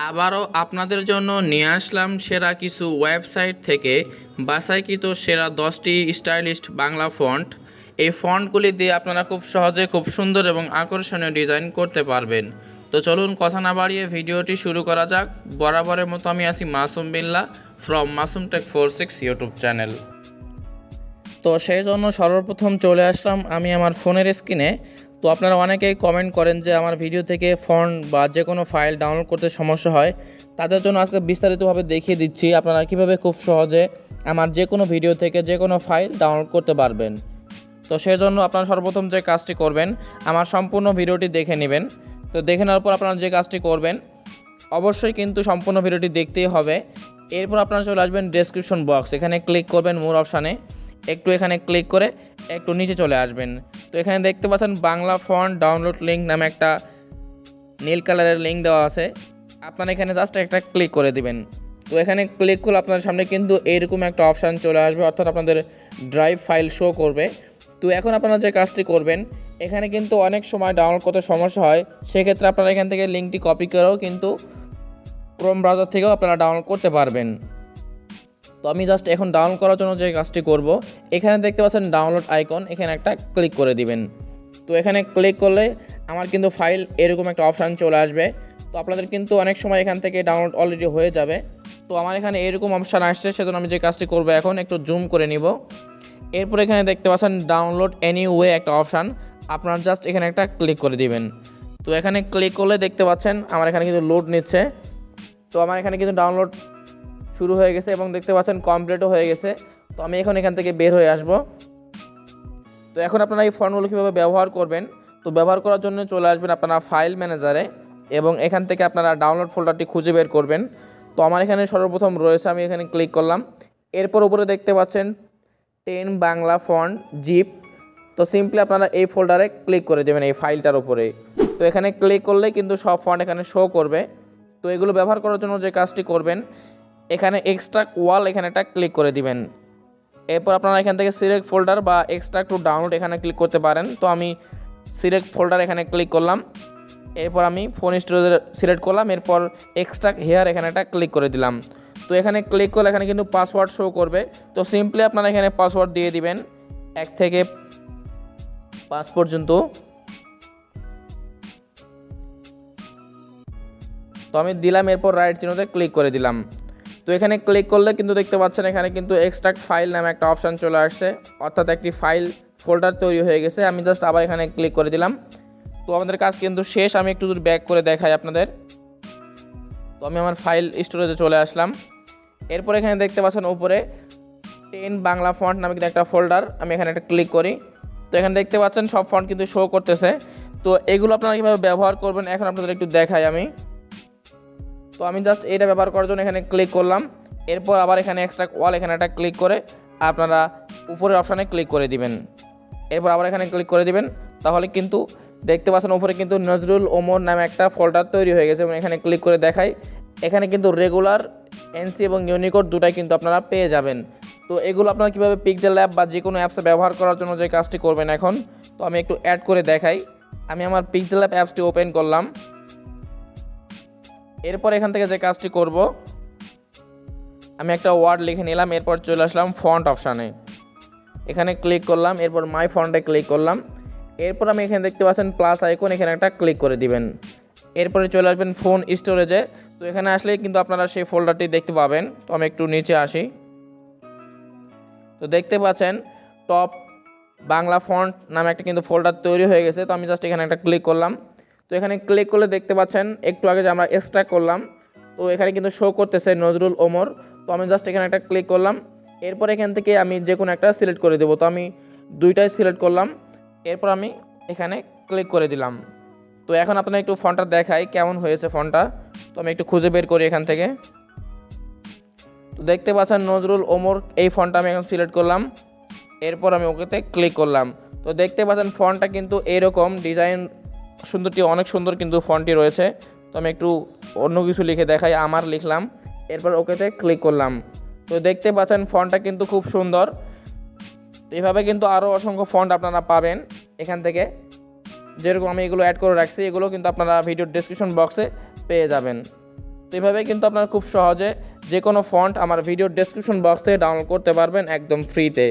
আবারও আপনাদের জন্য নিয়ে আসলাম সেরা কিছু ওয়েবসাইট থেকে বাছাইকৃত সেরা 10টি স্টাইলিস্ট বাংলা ফন্ট। এই ফন্টগুলি দিয়ে আপনারা খুব সহজে খুব সুন্দর এবং আকর্ষণীয় ডিজাইন করতে পারবেন। তো চলুন কথা না বাড়িয়ে ভিডিওটি শুরু করা যাক। বরাবরের মতো আমি আছি Masum Billa from Masum tech 46 YouTube channel. তো সেই জন্য সর্বপ্রথম চলে আসলাম আমি আমার ফোনের স্ক্রিনে। তো আপনারা অনেকেই কমেন্ট করেন যে আমার ভিডিও থেকে ফন্ট বা যে কোনো ফাইল ডাউনলোড করতে সমস্যা হয়, তাদের জন্য আজকে বিস্তারিতভাবে দেখিয়ে দিচ্ছি আপনারা কিভাবে খুব সহজে আমার যে কোনো ভিডিও থেকে যে কোনো ফাইল ডাউনলোড করতে পারবেন। তো সেই জন্য আপনারা সর্বপ্রথম যে কাজটি করবেন, আমার সম্পূর্ণ ভিডিওটি দেখে নেবেন। তো দেখে নেওয়ার পর আপনারা যে কাজটি করবেন, অবশ্যই কিন্তু সম্পূর্ণ ভিডিওটি দেখতেই হবে। এরপর আপনারা চলে আসবেন ডেসক্রিপশন বক্স, এখানে ক্লিক করবেন মোর অপশানে, একটু এখানে ক্লিক করে একটু নিচে চলে আসবেন। তো এখানে দেখতে পাচ্ছেন বাংলা ফন্ট ডাউনলোড লিঙ্ক নামে একটা নীল কালারের লিঙ্ক দেওয়া আছে। আপনারা এখানে জাস্ট একটা ক্লিক করে দিবেন। তো এখানে ক্লিক করলে আপনার সামনে কিন্তু এইরকম একটা অপশান চলে আসবে, অর্থাৎ আপনাদের ড্রাইভ ফাইল শো করবে। তো এখন আপনারা যে কাজটি করবেন, এখানে কিন্তু অনেক সময় ডাউনলোড করতে সমস্যা হয়, সেক্ষেত্রে আপনারা এখান থেকে লিঙ্কটি কপি করেও কিন্তু ক্রোম ব্রাউজার থেকেও আপনারা ডাউনলোড করতে পারবেন। তো আমি জাস্ট এখন ডাউনলোড করার জন্য যে কাজটি করব, এখানে দেখতে পাচ্ছেন ডাউনলোড আইকন, এখানে একটা ক্লিক করে দিবেন। তো এখানে ক্লিক করলে আমার কিন্তু ফাইল এরকম একটা অপশান চলে আসবে। তো আপনাদের কিন্তু অনেক সময় এখান থেকে ডাউনলোড অলরেডি হয়ে যাবে। তো আমার এখানে এরকম অপশান আসছে, সেজন্য আমি যে কাজটি করব এখন একটু জুম করে নিব। এরপর এখানে দেখতে পাচ্ছেন ডাউনলোড এনিওয়ে একটা অপশান, আপনারা জাস্ট এখানে একটা ক্লিক করে দিবেন। তো এখানে ক্লিক করলে দেখতে পাচ্ছেন আমার এখানে কিন্তু লোড নিচ্ছে। তো আমার এখানে কিন্তু ডাউনলোড শুরু হয়ে গেছে এবং দেখতে পাচ্ছেন কমপ্লিটও হয়ে গেছে। তো আমি এখন এখান থেকে বের হয়ে আসব। তো এখন আপনারা এই ফন্টগুলো কীভাবে ব্যবহার করবেন, তো ব্যবহার করার জন্য চলে আসবেন আপনারা ফাইল ম্যানেজারে এবং এখান থেকে আপনারা ডাউনলোড ফোল্ডারটি খুঁজে বের করবেন। তো আমার এখানে সর্বপ্রথম রয়েছে, আমি এখানে ক্লিক করলাম। এরপর উপরে দেখতে পাচ্ছেন 10 বাংলা ফন্ট জিপ। তো সিম্পলি আপনারা এই ফোল্ডারে ক্লিক করে দেবেন এই ফাইলটার উপরে। তো এখানে ক্লিক করলে কিন্তু সব ফন্ট এখানে শো করবে। তো এগুলো ব্যবহার করার জন্য যে কাজটি করবেন, এখানে এক্সট্রাক্ট ওয়াল এখানে একটা ক্লিক করে দিবেন। এরপর আপনারা এখান থেকে সিলেক্ট ফোল্ডার বা এক্সট্রাক্ট টু ডাউনলোড এখানে ক্লিক করতে পারেন। তো আমি সিলেক্ট ফোল্ডার এখানে ক্লিক করলাম। এরপর আমি ফোন স্টোরেজ সিলেক্ট করলাম। এরপর এক্সট্রাক্ট হেয়ার এখানে একটা ক্লিক করে দিলাম। তো এখানে ক্লিক করলে এখানে কিন্তু পাসওয়ার্ড শো করবে। তো সিম্পলি আপনারা এখানে পাসওয়ার্ড দিয়ে দিবেন 1 থেকে 5 পর্যন্ত। তো আমি দিলাম, এরপর রাইট চিহ্নতে ক্লিক করে দিলাম। তো এখানে ক্লিক করলে কিন্তু দেখতে পাচ্ছেন এখানে কিন্তু এক্সট্রাক্ট ফাইল নামে একটা অপশান চলে আসছে, অর্থাৎ একটি ফাইল ফোল্ডার তৈরি হয়ে গেছে। আমি জাস্ট আবার এখানে ক্লিক করে দিলাম। তো আমাদের কাজ কিন্তু শেষ। আমি একটু দূর ব্যাক করে দেখাই আপনাদের। তো আমি আমার ফাইল স্টোরেজে চলে আসলাম। এরপর এখানে দেখতে পাচ্ছেন উপরে 10 বাংলা ফন্ট নামে কিন্তু একটা ফোল্ডার, আমি এখানে একটা ক্লিক করি। তো এখানে দেখতে পাচ্ছেন সব ফন্ট কিন্তু শো করতেছে। তো এগুলো আপনারা কীভাবে ব্যবহার করবেন এখন আপনাদের একটু দেখাই আমি। তো আমি জাস্ট এটা ব্যবহার করার জন্য এখানে ক্লিক করলাম। এরপর আবার এখানে এক্সট্রাক্ট ওয়াল এখানে একটা ক্লিক করে আপনারা উপরের অপশানে ক্লিক করে দিবেন। এরপর আবার এখানে ক্লিক করে দিবেন। তাহলে কিন্তু দেখতে পাচ্ছেন উপরে কিন্তু নজরুল ওমর নামে একটা ফোল্ডার তৈরি হয়ে গেছে এবং এখানে ক্লিক করে দেখাই, এখানে কিন্তু রেগুলার এনসি এবং ইউনিকোড দুটাই কিন্তু আপনারা পেয়ে যাবেন। তো এগুলো আপনারা কীভাবে পিক্সেলল্যাব বা যে কোনো অ্যাপসে ব্যবহার করার জন্য যে কাজটি করবেন এখন, তো আমি একটু অ্যাড করে দেখাই। আমি আমার পিক্সেলল্যাব অ্যাপসটি ওপেন করলাম। এরপর এখান থেকে যে কাজটি করব, আমি একটা ওয়ার্ড লিখে নিলাম। এরপর চলে আসলাম ফন্ট অপশানে, এখানে ক্লিক করলাম। এরপর মাই ফন্টে ক্লিক করলাম। এরপর আমি এখানে দেখতে পাচ্ছেন প্লাস আইকন, এখানে একটা ক্লিক করে দিবেন। এরপরে চলে আসবেন ফোন স্টোরেজে। তো এখানে আসলেই কিন্তু আপনারা সেই ফোল্ডারটি দেখতে পাবেন। তো আমি একটু নিচে আসি। তো দেখতে পাচ্ছেন টপ বাংলা ফন্ট নামে একটা কিন্তু ফোল্ডার তৈরি হয়ে গেছে। তো আমি জাস্ট এখানে একটা ক্লিক করলাম। তো এখানে ক্লিক করলে দেখতে পাচ্ছেন একটু আগে যে আমরা এক্সট্রাক্ট করলাম, তো এখানে কিন্তু শো করতেছে নজরুল ওমর। তো আমি জাস্ট এখানে একটা ক্লিক করলাম। এরপর এখান থেকে আমি যে কোনো একটা সিলেক্ট করে দেবো। তো আমি দুইটাই সিলেক্ট করলাম। এরপর আমি এখানে ক্লিক করে দিলাম। তো এখন আপনারা একটু ফন্টটা দেখাই কেমন হয়েছে ফন্টটা। তো আমি একটু খুঁজে বের করি এখান থেকে। তো দেখতে পাচ্ছেন নজরুল ওমর, এই ফন্টটা আমি এখন সিলেক্ট করলাম। এরপর আমি ওকেতে ক্লিক করলাম। তো দেখতে পাচ্ছেন ফন্টটা কিন্তু এরকম ডিজাইন সুন্দরটি অনেক সুন্দর কিন্তু ফন্টটি রয়েছে। তো আমি একটু অন্য কিছু লিখে দেখাই, আমার লিখলাম। এরপর ওকেতে ক্লিক করলাম। তো দেখতে পাচ্ছেন ফন্টটা কিন্তু খুব সুন্দর। তো এইভাবে কিন্তু আরও অসংখ্য ফন্ট আপনারা পাবেন এখান থেকে। যেরকম আমি এগুলো অ্যাড করে রাখছি, এগুলো কিন্তু আপনারা ভিডিওর ডেসক্রিপশন বক্সে পেয়ে যাবেন। তো এভাবে কিন্তু আপনারা খুব সহজে যে কোনো ফন্ট আমার ভিডিওর ডেসক্রিপশন বক্স থেকে ডাউনলোড করতে পারবেন একদম ফ্রিতে।